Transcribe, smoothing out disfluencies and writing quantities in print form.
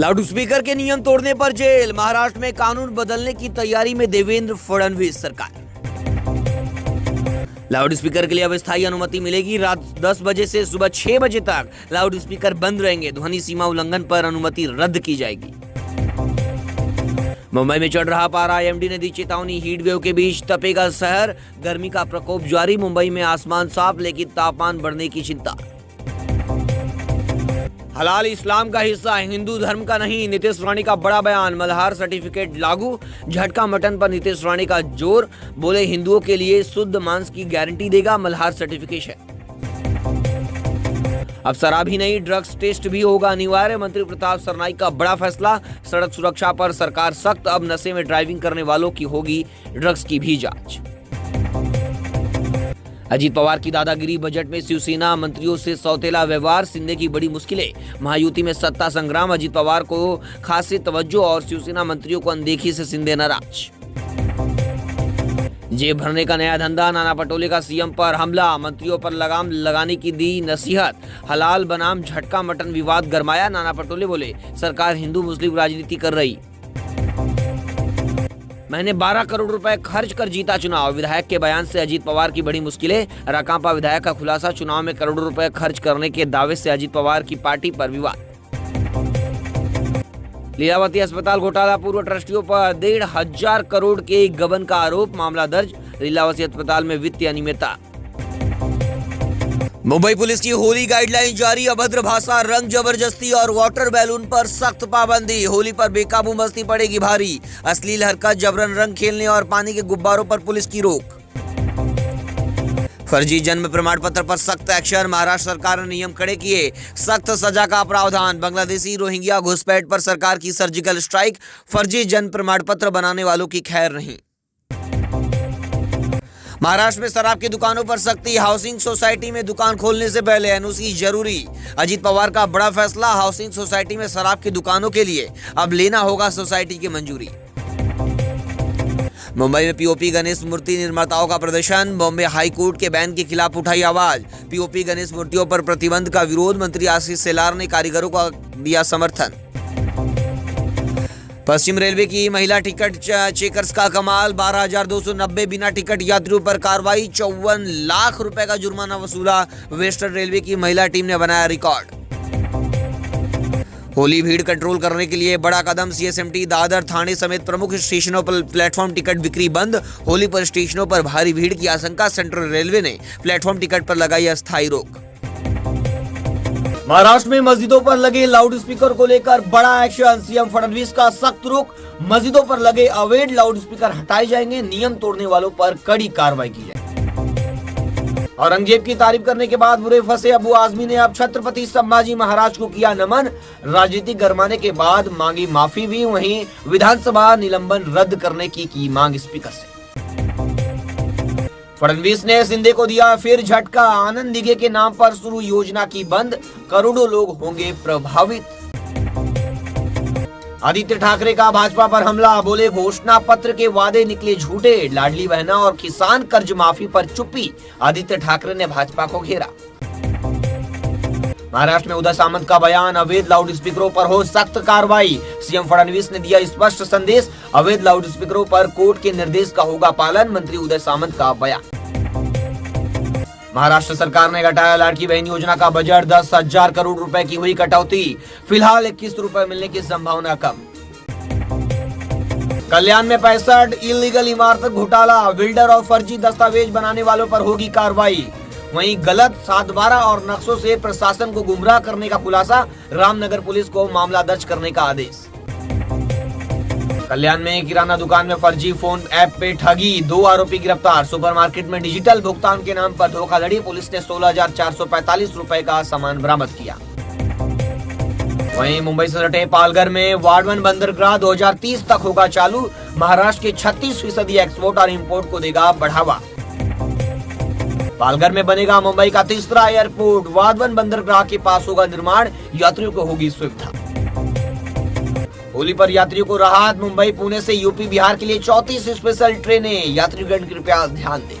Loud speaker के नियम तोड़ने पर जेल। महाराष्ट्र में कानून बदलने की तैयारी में देवेंद्र फडणवीस सरकार। लाउड स्पीकर के लिए अब स्थायी अनुमति मिलेगी। रात 10 बजे से सुबह 6 बजे तक लाउड स्पीकर बंद रहेंगे। ध्वनि सीमा उल्लंघन पर अनुमति रद्द की जाएगी। मुंबई में चढ़ रहा पारा, आईएमडी ने दी चेतावनी। हीट वेव के बीच तपेगा शहर, गर्मी का प्रकोप जारी। मुंबई में आसमान साफ लेकिन तापमान बढ़ने की चिंता। हलाल इस्लाम का हिस्सा, हिंदू धर्म का नहीं। नीतीश राणे का बड़ा बयान। मल्हार सर्टिफिकेट लागू। झटका मटन पर नीतीश राणे का जोर, बोले हिंदुओं के लिए शुद्ध मांस की गारंटी देगा मल्हार सर्टिफिकेशन। अब शराब ही नहीं, ड्रग्स टेस्ट भी होगा अनिवार्य। मंत्री प्रताप सरनाईक का बड़ा फैसला। सड़क सुरक्षा पर सरकार सख्त। अब नशे में ड्राइविंग करने वालों की होगी ड्रग्स की भी जांच। अजीत पवार की दादागिरी, बजट में शिवसेना मंत्रियों से सौतेला व्यवहार। शिंदे की बड़ी मुश्किलें, महायुति में सत्ता संग्राम। अजीत पवार को खासी तवज्जो और शिवसेना मंत्रियों को अनदेखी से शिंदे नाराज। जेब भरने का नया धंधा, नाना पटोले का सीएम पर हमला। मंत्रियों पर लगाम लगाने की दी नसीहत। हलाल बनाम झटका मटन विवाद गरमाया। नाना पटोले बोले सरकार हिंदू मुस्लिम राजनीति कर रही। मैंने 12 करोड़ रुपए खर्च कर जीता चुनाव। विधायक के बयान से अजीत पवार की बड़ी मुश्किलें। राकांपा विधायक का खुलासा। चुनाव में करोड़ों रुपए खर्च करने के दावे से अजीत पवार की पार्टी पर विवाद। लीलावती अस्पताल घोटाला, पूर्व ट्रस्टियों पर 1,500 करोड़ के गबन का आरोप। मामला दर्ज। लीलावती अस्पताल में वित्तीय अनियमितता। मुंबई पुलिस की होली गाइडलाइन जारी। अभद्र भाषा, रंग जबरदस्ती और वाटर बैलून पर सख्त पाबंदी। होली पर बेकाबू मस्ती पड़ेगी भारी। अश्लील हरकत, जबरन रंग खेलने और पानी के गुब्बारों पर पुलिस की रोक। फर्जी जन्म प्रमाण पत्र पर सख्त एक्शन। महाराष्ट्र सरकार ने नियम कड़े किए। सख्त सजा का प्रावधान। बांग्लादेशी रोहिंग्या घुसपैठ पर सरकार की सर्जिकल स्ट्राइक। फर्जी जन्म प्रमाण पत्र बनाने वालों की खैर नहीं। महाराष्ट्र में शराब की दुकानों पर सख्ती। हाउसिंग सोसाइटी में दुकान खोलने से पहले एनओसी जरूरी। अजीत पवार का बड़ा फैसला। हाउसिंग सोसाइटी में शराब की दुकानों के लिए अब लेना होगा सोसाइटी की मंजूरी। मुंबई में पीओपी गणेश मूर्ति निर्माताओं का प्रदर्शन। बॉम्बे हाई कोर्ट के बैन के खिलाफ उठाई आवाज। पीओपी गणेश मूर्तियों पर प्रतिबंध का विरोध। मंत्री आशीष शेलार ने कारीगरों को दिया समर्थन। पश्चिम रेलवे की महिला टिकट चेकर्स का कमाल। 12,290 बिना टिकट यात्रियों पर कार्रवाई। 54 लाख रुपए का जुर्माना वसूला। वेस्टर्न रेलवे की महिला टीम ने बनाया रिकॉर्ड। होली भीड़ कंट्रोल करने के लिए बड़ा कदम। सीएसएमटी, दादर, थाने समेत प्रमुख स्टेशनों पर प्लेटफॉर्म टिकट बिक्री बंद। होली पर स्टेशनों पर भारी भीड़ की आशंका। सेंट्रल रेलवे ने प्लेटफॉर्म टिकट पर लगाई अस्थायी रोक। महाराष्ट्र में मस्जिदों पर लगे लाउड स्पीकर को लेकर बड़ा एक्शन। सीएम फडणवीस का सख्त रुख। मस्जिदों पर लगे अवैध लाउड स्पीकर हटाए जाएंगे। नियम तोड़ने वालों पर कड़ी कार्रवाई की जाएगी। औरंगजेब की तारीफ करने के बाद बुरे फंसे अबू आजमी ने अब छत्रपति संभाजी महाराज को किया नमन। राजनीति गरमाने के बाद मांगी माफी भी। वहीं विधानसभा निलंबन रद्द करने की मांग स्पीकर से। फडणवीस ने शिंदे को दिया फिर झटका। आनंद दिघे के नाम पर शुरू योजना की बंद। करोड़ों लोग होंगे प्रभावित। आदित्य ठाकरे का भाजपा पर हमला। बोले घोषणा पत्र के वादे निकले झूठे। लाडली बहना और किसान कर्ज माफी पर चुप्पी। आदित्य ठाकरे ने भाजपा को घेरा। महाराष्ट्र में उदय सामंत का बयान। अवैध लाउड स्पीकरों पर हो सख्त कार्रवाई। सीएम फडणवीस ने दिया स्पष्ट संदेश। अवैध लाउड स्पीकरों पर कोर्ट के निर्देश का होगा पालन। मंत्री उदय सामंत का बयान। महाराष्ट्र सरकार ने घटाया लाडली बहन योजना का बजट। 10,000 करोड़ रुपए की हुई कटौती। फिलहाल 21 रुपए मिलने की संभावना कम। कल्याण में 65 इलीगल इमारत घोटाला। बिल्डर और फर्जी दस्तावेज बनाने वालों पर होगी कार्रवाई। वहीं गलत 7/12 और नक्शों से प्रशासन को गुमराह करने का खुलासा। रामनगर पुलिस को मामला दर्ज करने का आदेश। कल्याण में किराना दुकान में फर्जी फोन ऐप पे ठगी। 2 आरोपी गिरफ्तार। सुपरमार्केट में डिजिटल भुगतान के नाम पर धोखाधड़ी। पुलिस ने 16,445 रुपए का सामान बरामद किया। वहीं मुंबई से सटे पालघर में वार्ड 1 बंदरगाह 2030 तक होगा चालू। महाराष्ट्र के 36% एक्सपोर्ट और इंपोर्ट को देगा बढ़ावा। पालघर में बनेगा मुंबई का तीसरा एयरपोर्ट। वार्ड 1 बंदरगाह के पास होगा निर्माण। यात्रियों को होगी सुविधा। होली पर यात्रियों को राहत। मुंबई पुणे से यूपी बिहार के लिए 34 स्पेशल ट्रेनें। यात्रीगण कृपया ध्यान दें।